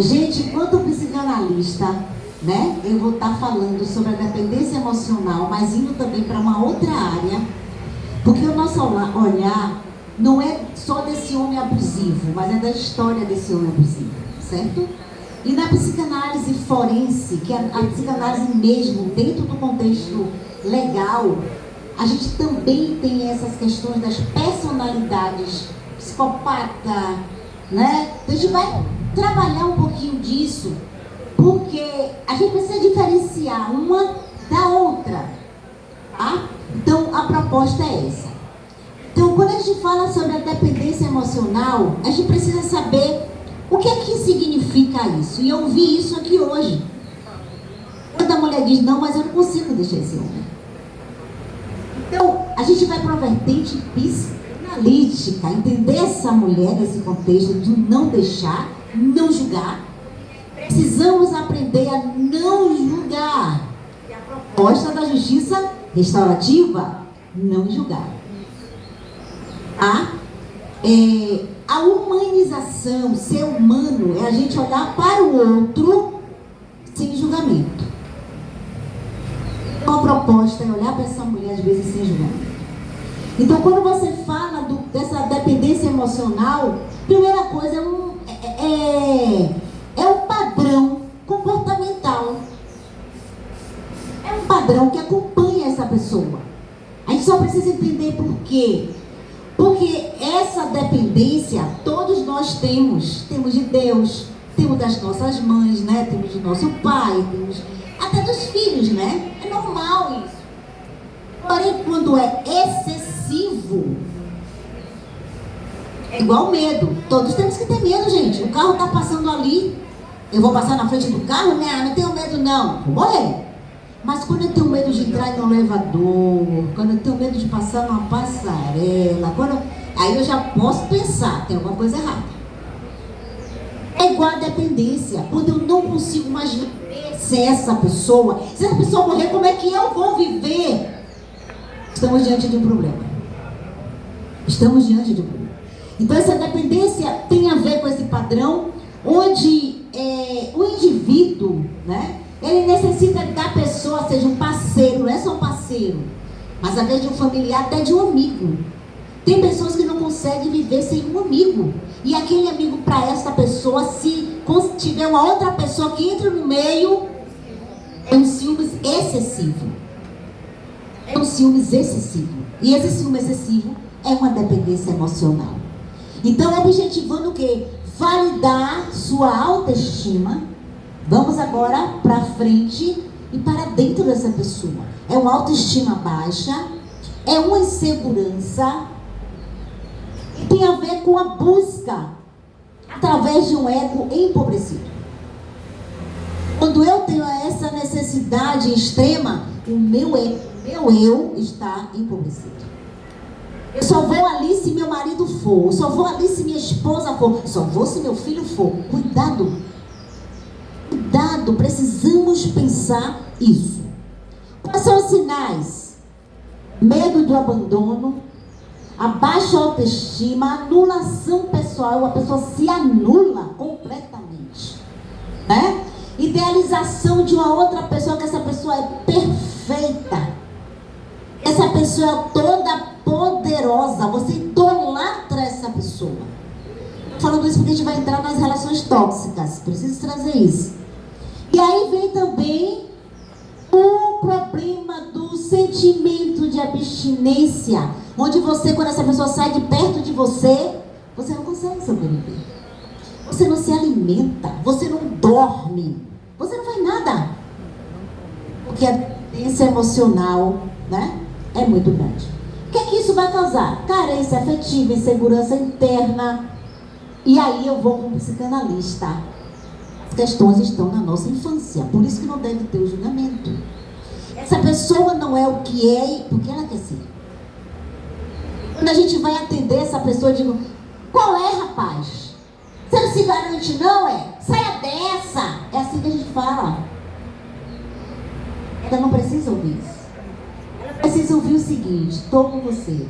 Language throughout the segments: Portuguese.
Gente, enquanto psicanalista, né, eu vou estar falando sobre a dependência emocional, mas indo também para uma outra área, porque o nosso olhar não é só desse homem abusivo, mas é da história desse homem abusivo, certo? E na psicanálise forense, que é a psicanálise mesmo, dentro do contexto legal, a gente também tem essas questões das personalidades psicopata, né? Então a gente vai trabalhar um pouquinho disso, porque a gente precisa diferenciar uma da outra, tá? Então a proposta é essa. Então quando a gente fala sobre a dependência emocional, a gente precisa saber o que é que significa isso. E eu vi isso aqui hoje. Quando a mulher diz, não, mas eu não consigo deixar esse homem. Então, a gente vai para uma vertente psicanalítica, entender essa mulher nesse contexto de não deixar, não julgar. Precisamos aprender a não julgar. E a proposta da justiça restaurativa, não julgar. Tá? A humanização, ser humano, é a gente olhar para o outro sem julgamento. Então a proposta é olhar para essa mulher às vezes sem julgamento. Então quando você fala dessa dependência emocional, primeira coisa é um padrão comportamental. É um padrão que acompanha essa pessoa. A gente só precisa entender por quê. Porque essa dependência todos nós temos. Temos de Deus, temos das nossas mães, né? Temos do nosso pai, temos até dos filhos, né? É normal isso. Porém, quando é excessivo, é igual medo. Todos temos que ter medo, gente. O carro está passando ali, eu vou passar na frente do carro? Não tenho medo não, vou morrer. Mas quando eu tenho medo de entrar em um elevador, quando eu tenho medo de passar numa passarela, aí eu já posso pensar, tem alguma coisa errada. É igual a dependência. Quando eu não consigo mais viver sem essa pessoa, se essa pessoa morrer, como é que eu vou viver? Estamos diante de um problema. Estamos diante de um problema. Então essa dependência tem a ver com esse padrão, onde o indivíduo, né? Ele necessita da pessoa, seja um parceiro, não é só um parceiro, mas às vezes de um familiar, até de um amigo. Tem pessoas que não conseguem viver sem um amigo. E aquele amigo, para essa pessoa, se tiver uma outra pessoa que entra no meio, é um ciúmes excessivo. É um ciúmes excessivo. E esse ciúme excessivo é uma dependência emocional. Então, objetivando o quê? Validar sua autoestima. Vamos agora para frente e para dentro dessa pessoa. É uma autoestima baixa, é uma insegurança e tem a ver com a busca através de um ego empobrecido. Quando eu tenho essa necessidade extrema, o meu eu está empobrecido. Eu só vou ali se meu marido for, eu só vou ali se minha esposa for, só vou se meu filho for. Cuidado. Cuidado, precisamos pensar isso. Quais são os sinais? Medo do abandono, a baixa autoestima, anulação pessoal, a pessoa se anula completamente, né? Idealização de uma outra pessoa, que essa pessoa é perfeita, essa pessoa é toda poderosa, você idolatra essa pessoa. Falando isso porque a gente vai entrar nas relações tóxicas, preciso trazer isso. E aí vem também o problema do sentimento de abstinência, onde você, quando essa pessoa sai de perto de você, você não consegue sobreviver. Você não se alimenta, você não dorme, você não faz nada. Porque a dependência emocional, né, é muito grande. O que é que isso vai causar? Carência afetiva, insegurança interna. E aí eu vou como psicanalista. As questões estão na nossa infância, por isso que não deve ter o julgamento. Essa pessoa não é o que é porque ela quer ser. Quando a gente vai atender essa pessoa, eu digo, qual é, rapaz? Você não se garante não, saia dessa. É assim que a gente fala. Ela não precisa ouvir isso. Ela precisa ouvir o seguinte, estou com você,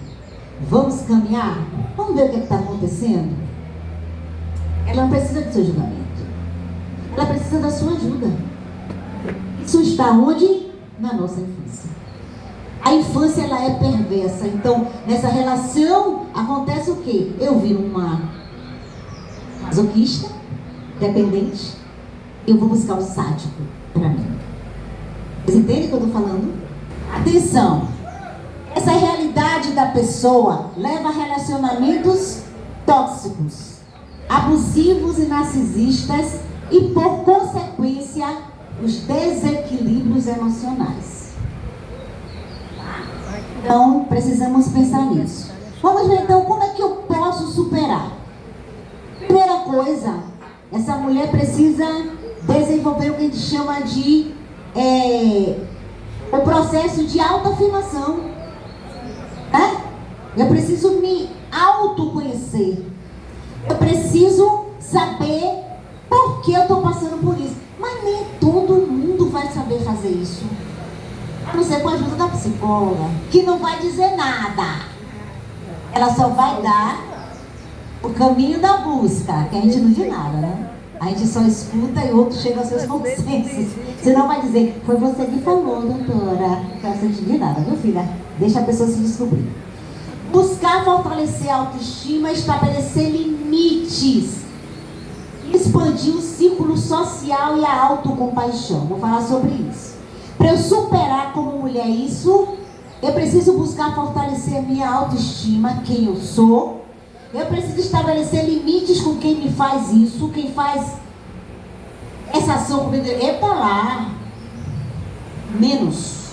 vamos caminhar? Vamos ver o que está acontecendo? Ela não precisa do seu julgamento. ela precisa da sua ajuda. Isso está onde? Na nossa infância. A infância, ela é perversa. Então, nessa relação, acontece o quê? Eu viro uma masoquista, dependente, e eu vou buscar o sádico para mim. Vocês entendem o que eu estou falando? Atenção! Essa realidade da pessoa leva a relacionamentos tóxicos, abusivos e narcisistas e, por consequência, os desequilíbrios emocionais. Então, precisamos pensar nisso. Vamos ver então como é que eu posso superar. Primeira coisa, essa mulher precisa desenvolver o que a gente chama de o processo de autoafirmação. Eu preciso me autoconhecer. Eu preciso saber por que eu estou passando por isso. Mas nem todo mundo vai saber fazer isso. A não ser com a ajuda da psicóloga, que não vai dizer nada. Ela só vai dar o caminho da busca, que a gente não diz nada, né? A gente só escuta e o outro chega aos seus consensos. Você não vai dizer, foi você que falou, doutora. Que você não diz nada, viu, filha? Deixa a pessoa se descobrir. Buscar fortalecer a autoestima, estabelecer limites, expandir o círculo social e a autocompaixão. Vou falar sobre isso. Para eu superar como mulher isso, eu preciso buscar fortalecer a minha autoestima, quem eu sou. Eu preciso estabelecer limites com quem me faz isso, quem faz essa ação comigo. Epa lá, menos.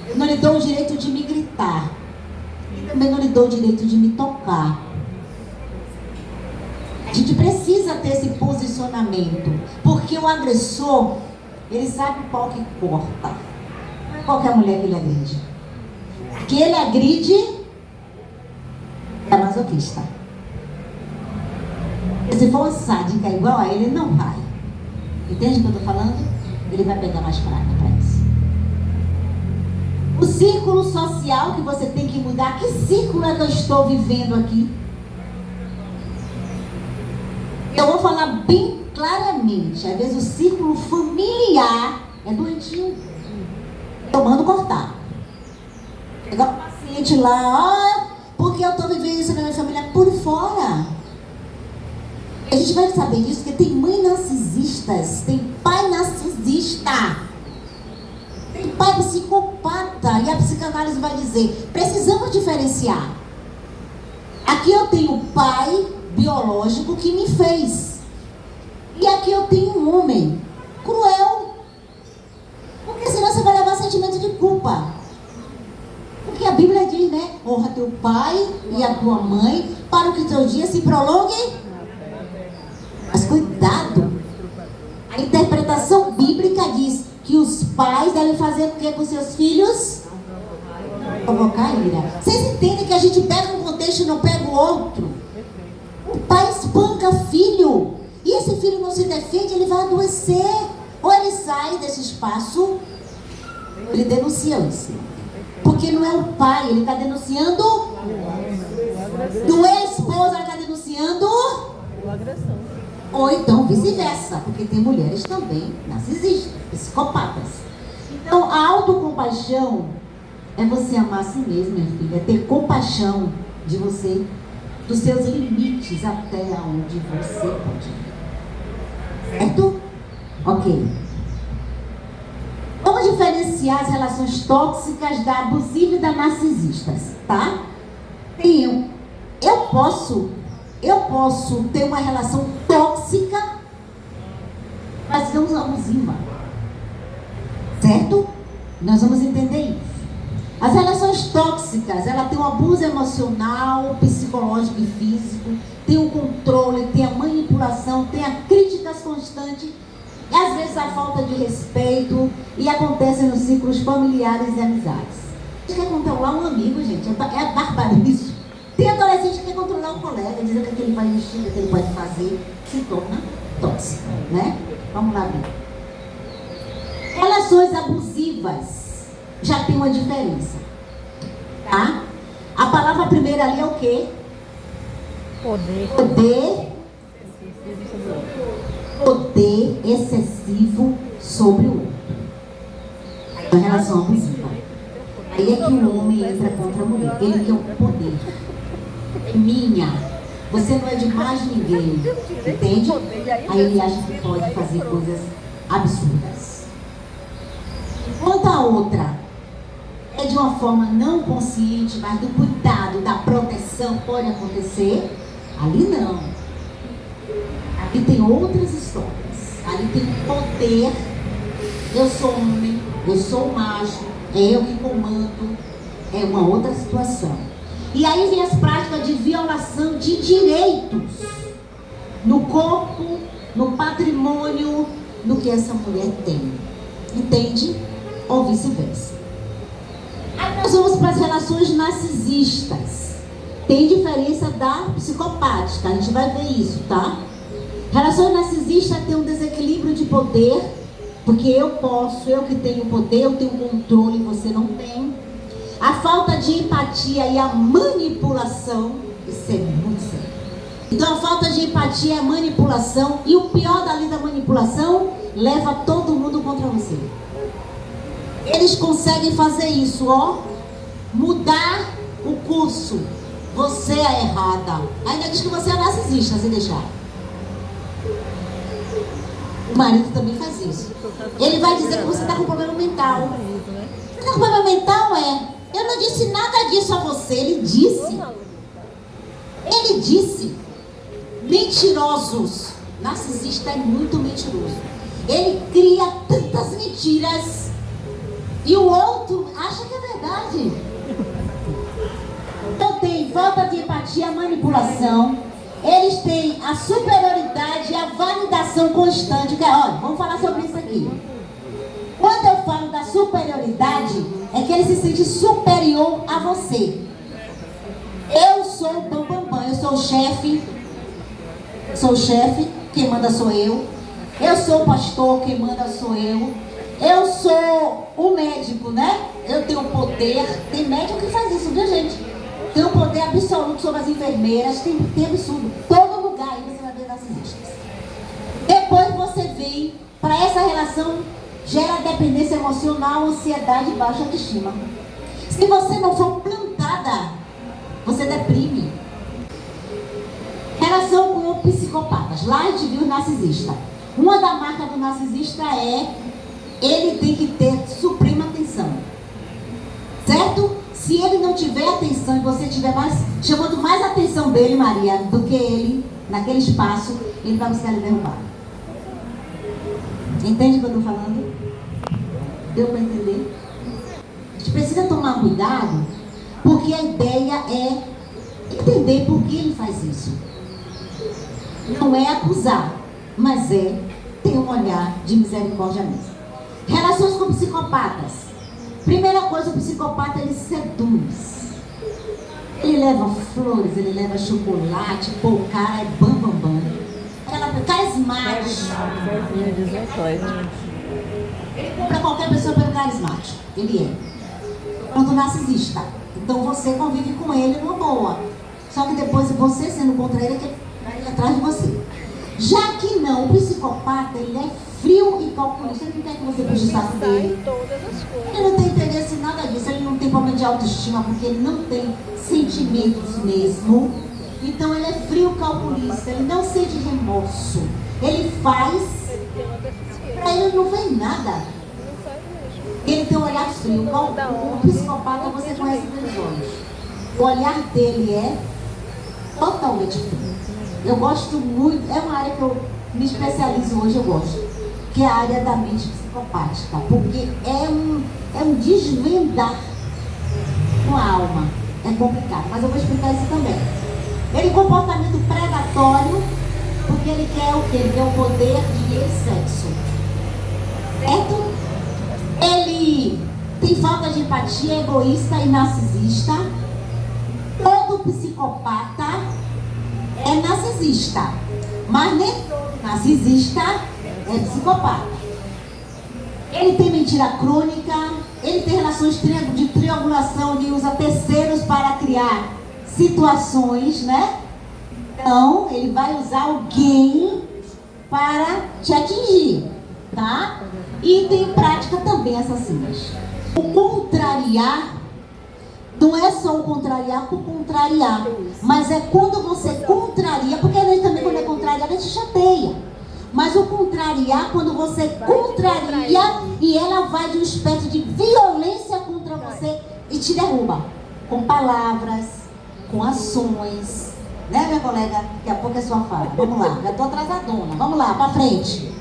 Eu não lhe dou o direito de me gritar. E também não lhe dou o direito de me tocar. A gente precisa ter esse posicionamento, porque o agressor, ele sabe o pau que corta. Não é qualquer mulher que ele agride. Que ele agride é masoquista. E se for sádica igual a ele, não vai. Entende o que eu estou falando? Ele vai pegar mais fraca para isso. O círculo social que você tem que mudar. Que círculo é que eu estou vivendo aqui? Eu vou falar bem claramente. Às vezes o círculo familiar é doentinho. Eu mando cortar. Pegar um paciente lá, porque eu estou vivendo isso na minha família por fora. A gente vai saber disso, porque tem mãe narcisistas, tem pai narcisista, tem pai psicopata, e a psicanálise vai dizer, precisamos diferenciar. Aqui eu tenho o pai biológico que me fez, e aqui eu tenho um homem cruel, porque senão você vai levar sentimento de culpa. Porque a Bíblia diz, né? Honra teu pai e a tua mãe, para que teu dia se prolongue. Mas cuidado, a interpretação bíblica diz que os pais devem fazer o que com seus filhos? Provocar ira. Vocês entendem que a gente pega um contexto e não pega o outro? O pai espanca filho, e esse filho não se defende, ele vai adoecer. Ou ele sai desse espaço, ou ele denuncia isso. Porque não é o pai, ele está denunciando do ex-esposo, ele está denunciando o agressor. Ou então vice-versa, porque tem mulheres também narcisistas, psicopatas. Então a autocompaixão é você amar a si mesmo, minha filha, é ter compaixão de você, dos seus limites até onde você pode ir. Certo? Ok. Vamos diferenciar as relações tóxicas da abusiva e da narcisistas, tá? Eu posso ter uma relação tóxica, mas não abusiva. Certo? Nós vamos entender isso. As relações tóxicas, ela tem um abuso emocional, psicológico e físico, tem o controle, tem a manipulação, tem a crítica constante, e às vezes a falta de respeito, e acontece nos ciclos familiares e amizades. A gente quer controlar um amigo, gente, é bárbaro isso. Tem adolescente que quer controlar um colega, dizer o que ele vai vestir, o que ele pode fazer, se torna tóxico, né? Vamos lá ver. Relações abusivas já tem uma diferença, tá? A palavra primeira ali é o quê? Poder. poder excessivo sobre o outro. A relação abusiva. Aí é que o homem entra contra a mulher. Ele quer o poder. É minha. Você não é de mais ninguém. Entende? Aí ele acha que pode fazer coisas absurdas. Enquanto a outra é de uma forma não consciente, mas do cuidado, da proteção, pode acontecer. Ali não. Ali tem outras histórias. Ali tem poder. Eu sou homem, eu sou macho, é eu que comando. É uma outra situação. E aí vem as práticas de violação de direitos no corpo, no patrimônio, no que essa mulher tem. Entende? Ou vice-versa. Aí nós vamos para as relações narcisistas. Tem diferença da psicopática. A gente vai ver isso, tá? Relações narcisistas tem um desequilíbrio de poder, porque eu posso, eu que tenho poder, eu tenho controle, você não tem. A falta de empatia e a manipulação, isso é muito sério. Então a falta de empatia e a manipulação, e o pior dali da manipulação, leva todo mundo contra você. Eles conseguem fazer isso, ó, mudar o curso. Você é errada. Ainda diz que você é narcisista, se deixar. O marido também faz isso. Ele vai dizer que você está com problema mental. Você está com problema mental? Eu não disse nada disso a você. Ele disse. Ele disse. Mentirosos. Narcisista é muito mentiroso. Ele cria tantas mentiras e o outro acha que é verdade. Então tem falta de empatia, manipulação. Eles têm a superioridade e a validação constante. Olha, vamos falar sobre isso aqui. Quando eu falo da superioridade, é que ele se sente superior a você. Eu sou o bambambam, eu sou o chefe. Sou o chefe, quem manda sou eu. Eu sou o pastor, quem manda sou eu. Eu sou o médico, né? Eu tenho poder. Tem médico que faz isso, viu, gente? Tem um poder absoluto sobre as enfermeiras. Tem absurdo. Todo lugar aí você vai ver narcisistas. Depois você vem para essa relação, gera dependência emocional, ansiedade e baixa autoestima. Se você não for plantada, você deprime. Relação com psicopatas. Lá a gente viu o narcisista. Uma da marca do narcisista é ele tem que ter suprema atenção. Certo? Se ele não tiver atenção e você tiver chamando mais atenção dele, Maria, do que ele, naquele espaço, ele vai buscar lhe derrubar. Entende o que eu estou falando? Deu para entender? A gente precisa tomar cuidado, porque a ideia é entender por que ele faz isso. Não é acusar, mas é ter um olhar de misericórdia mesmo. Relações com psicopatas. Primeira coisa, o psicopata, ele seduz. Ele leva flores, ele leva chocolate, pô, o cara é bambambam. Carismático. Ele compra qualquer pessoa pelo carismático. Ele é. Quando narcisista. Então você convive com ele numa boa. Só que depois você sendo contra ele, é que vai ir atrás de você. Já que não, o psicopata, ele é frio e calculista. Ele não quer que você puxe o saco dele. Ele não tem interesse em nada disso. Ele não tem problema de autoestima, porque ele não tem sentimentos mesmo. Então ele é frio calculista. Ele não sente remorso. Ele faz, pra ele não vem nada. Ele tem um olhar frio. O psicopata você conhece pelos olhos. O olhar dele é totalmente frio. Eu gosto muito, é uma área que eu me especializo hoje, eu gosto, que é a área da mente psicopática, porque é um desvendar com a alma. É complicado, mas eu vou explicar isso também. Ele tem comportamento predatório, porque ele quer o quê? Ele quer o poder, dinheiro e sexo. Certo? Ele tem falta de empatia, egoísta e narcisista. Todo psicopata é narcisista, mas nem todo narcisista é psicopata. Ele tem mentira crônica, ele tem relações de triangulação, ele usa terceiros para criar situações, né? Então, ele vai usar alguém para te atingir, tá? E tem prática também assassinas. O contrariar não é só o contrariar por contrariar, mas é quando você contraria, porque a gente também, quando é contrariar, a gente chateia. Mas o contrariar, quando você contraria e ela vai de uma espécie de violência contra você e te derruba. Com palavras, com ações. Né, minha colega? Daqui a pouco é sua fala. Vamos lá, já estou atrasadona. Vamos lá, para frente.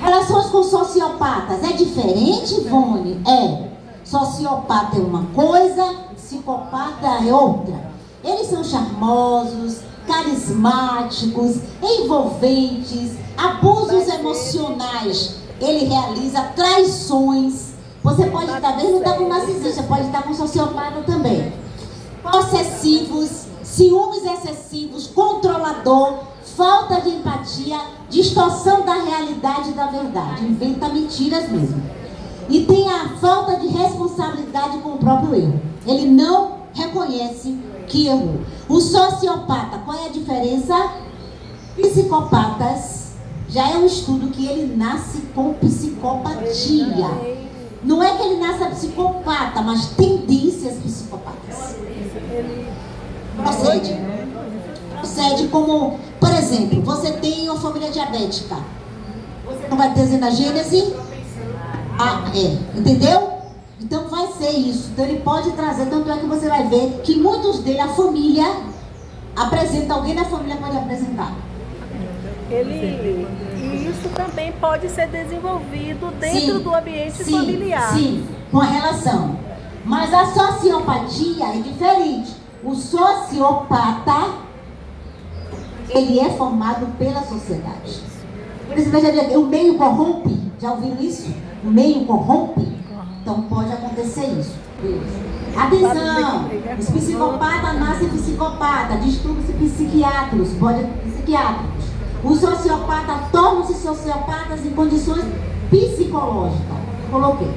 Relações com sociopatas. É diferente, Ivone? É. Sociopata é uma coisa, psicopata é outra. Eles são charmosos, carismáticos, envolventes, abusos emocionais. Ele realiza traições. Você pode talvez não estar com narcisista, pode estar com sociopata também. Possessivos, ciúmes excessivos, controlador, falta de empatia, distorção da realidade e da verdade. Inventa mentiras mesmo. E tem a falta de responsabilidade com o próprio erro. Ele não reconhece que errou. O sociopata, qual é a diferença? Psicopatas, já é um estudo que ele nasce com psicopatia. Não é que ele nasce psicopata, mas tendências psicopatas. Procede como, por exemplo, você tem uma família diabética. Você não vai ter na Gênese? Ah, é. Entendeu? Então vai ser isso. Então ele pode trazer, tanto é que você vai ver que muitos dele, a família, apresenta, alguém da família pode apresentar. E isso também pode ser desenvolvido dentro do ambiente familiar. Sim, com a relação. Mas a sociopatia é diferente. O sociopata, ele é formado pela sociedade. Por isso, veja bem, o meio corrompe. Já ouviram isso? O meio corrompe. Então pode acontecer isso. Atenção! Os psicopatas nascem psicopata, distúrbios psiquiátricos, psiquiátricos. Os sociopatas tornam-se sociopatas em condições psicológicas. Coloquei.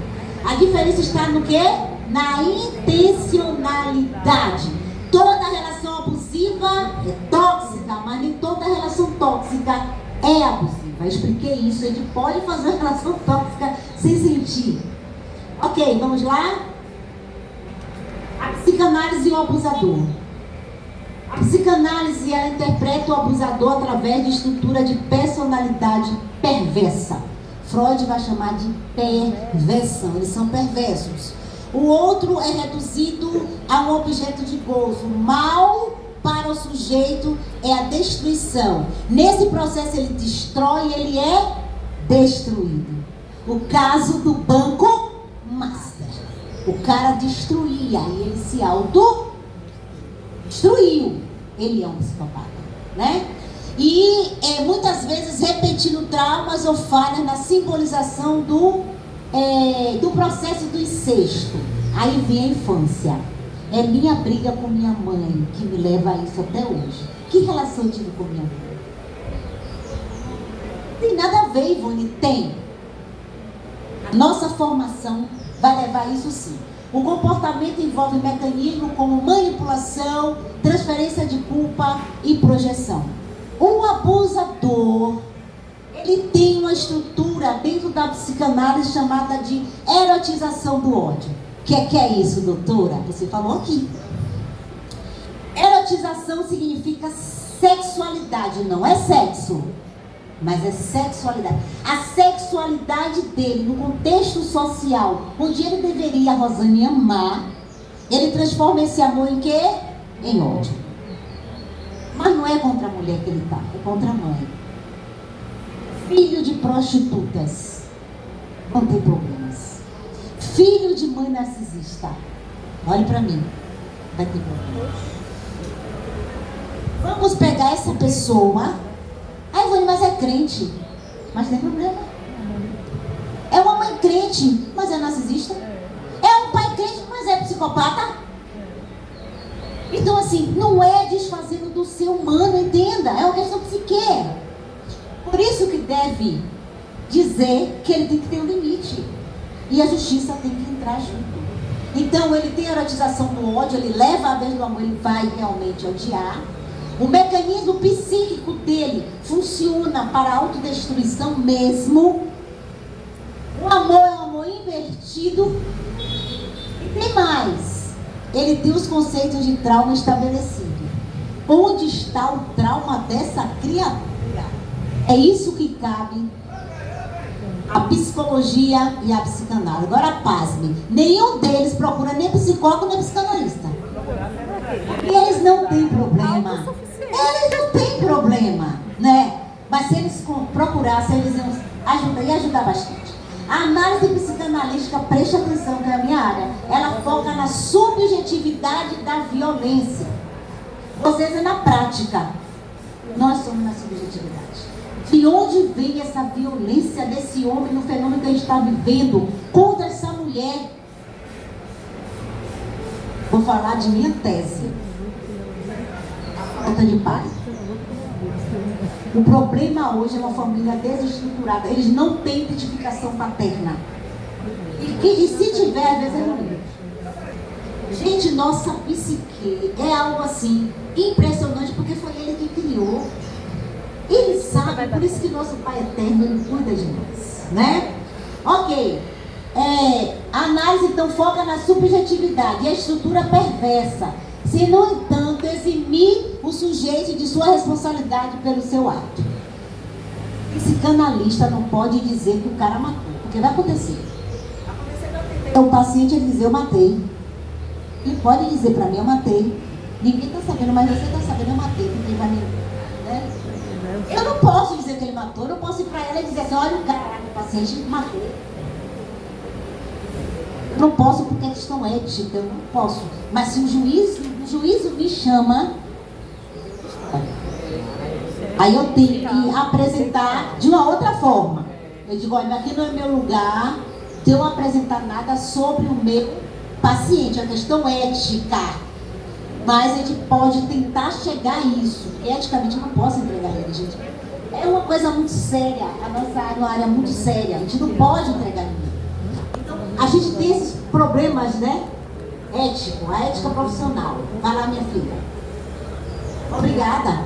A diferença está no quê? Na intencionalidade. Toda relação abusiva é tóxica, mas nem toda relação tóxica é abusiva. Eu expliquei isso. A gente pode fazer uma relação tóxica sem sentir. Ok, vamos lá? A psicanálise e o abusador. A psicanálise, ela interpreta o abusador através de estrutura de personalidade perversa. Freud vai chamar de perversão. Eles são perversos. O outro é reduzido a um objeto de gozo. Mal para o sujeito é a destruição. Nesse processo ele destrói, ele é destruído. O caso do Banco Master. O cara destruía e ele se auto-destruiu. Ele é um psicopata, né? E muitas vezes repetindo traumas ou falhas na simbolização do processo do incesto. Aí vem a infância. É minha briga com minha mãe que me leva a isso até hoje. Que relação eu tive com minha mãe? Tem nada a ver, Ivone, tem. A nossa formação vai levar a isso sim. O comportamento envolve mecanismos como manipulação, transferência de culpa e projeção. O abusador, ele tem uma estrutura dentro da psicanálise chamada de erotização do ódio. O que é isso, doutora? Você falou aqui. Erotização significa sexualidade, não é sexo, mas é sexualidade. A sexualidade dele, no contexto social, onde ele deveria, Rosane, amar, ele transforma esse amor em quê? Em ódio. Mas não é contra a mulher que ele está, é contra a mãe. Filho de prostitutas, não tem problemas. Filho de mãe narcisista, olhe para mim, vai ter problemas. Vamos pegar essa pessoa. Ah, Ivone, mas é crente. Mas tem problema. É uma mãe crente, mas é narcisista. É um pai crente, mas é psicopata. Então assim, não é desfazendo do ser humano, entenda. É uma questão psique. Por isso que deve dizer que ele tem que ter um limite. E a justiça tem que entrar junto. Então ele tem a erotização do ódio, ele leva a vez do amor, ele vai realmente odiar. O mecanismo psíquico dele funciona para a autodestruição mesmo. O amor é um amor invertido. E tem mais. Ele tem os conceitos de trauma estabelecidos. Onde está o trauma dessa criatura? É isso que cabe a psicologia e a psicanálise. Agora, pasme, nenhum deles procura nem psicólogo nem psicanalista. E eles não têm problema. Eles não têm problema, né? Mas se eles procurassem, eles iam ajudar bastante. A análise psicanalística, preste atenção, que é a minha área, ela foca na subjetividade da violência. Vocês é na prática. Nós somos na subjetividade. De onde vem essa violência desse homem no fenômeno que a gente está vivendo contra essa mulher? Vou falar de minha tese. Falta de paz. O problema hoje é uma família desestruturada. Eles não têm identificação paterna. E se tiver, às vezes é ruim. Gente, nossa psique é algo assim impressionante, porque foi ele que criou. Ele sabe, por isso que nosso Pai Eterno, Ele cuida de nós, né? Ok. A análise então foca na subjetividade e a estrutura perversa, se no entanto eximir o sujeito de sua responsabilidade pelo seu ato. O psicanalista não pode dizer que o cara matou, porque vai acontecer. O paciente ele dizer, eu matei. Ele pode dizer para mim, eu matei. Ninguém está sabendo, mas você está sabendo, eu matei. Porque vai me, né? Eu não posso dizer que ele matou, eu não posso ir para ela e dizer assim, olha o cara, o paciente matou. Eu não posso porque é questão ética, eu não posso. Mas se o juízo me chama, aí eu tenho que apresentar de uma outra forma. Eu digo, olha, aqui não é meu lugar de eu apresentar nada sobre o meu paciente, é uma questão ética. Mas a gente pode tentar chegar a isso. Eticamente eu não posso entregar ele, gente. É uma coisa muito séria. A nossa área é uma área muito séria. A gente não pode entregar ninguém. Então, a gente tem esses problemas, né? Ético, a ética profissional. Vai lá, minha filha. Obrigada.